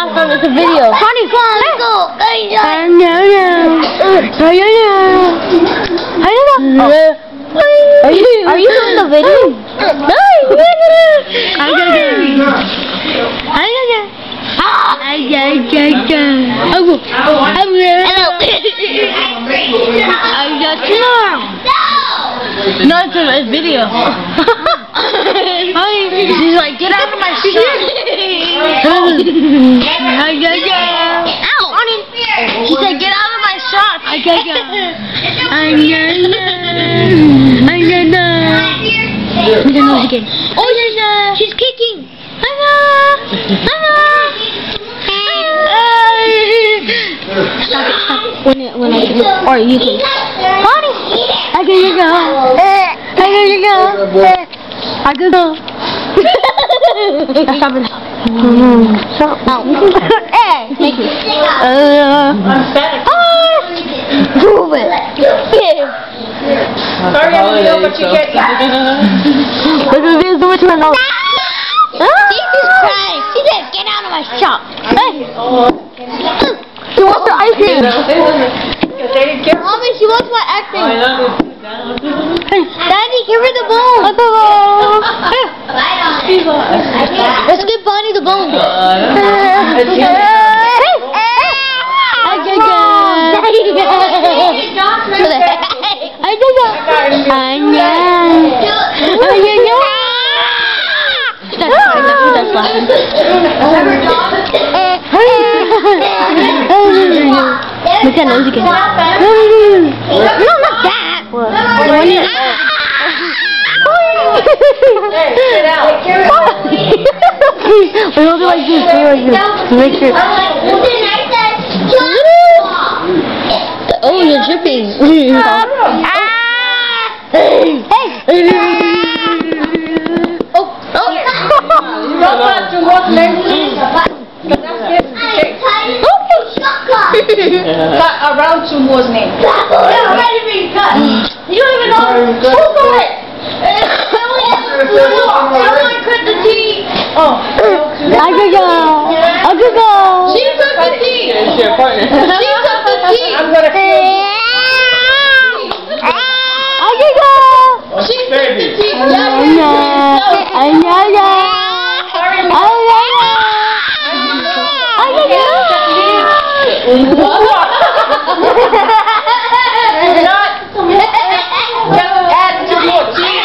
laugh on this video. Honey, come on, let's go. Are you doing the video? No. No, it's a video. She's like, get out of my shot. Ow! She said, get out of my shot. Oh, she's kicking. Stop. When I or you can. Honey, I can go. Stop it. Stop. Thank you. Prove it. Sorry, I'm video, but you get. Look at this. So much fun. She's crying. She said, get out of my shop. Hey. She wants her ice cream. Mommy, she wants my ice cream. Daddy, give her the bone. Let's give Bonnie the bone. Look at nose again. No, not that. What? We hold it like this. Make sure. Oh, you're dripping. Cut around Chumbo's name. You don't even know who cut it. Someone cut the tea. Oh. I could go. She cut the tea. It's your partner. She cut the tea. I'm gonna kill you. She cut the tea. Add two more cheese.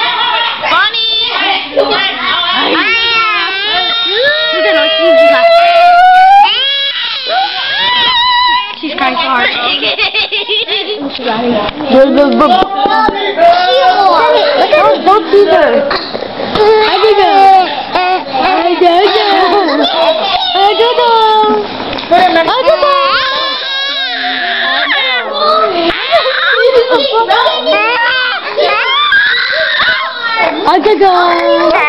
She's crying so hard. Don't tease her. I could go.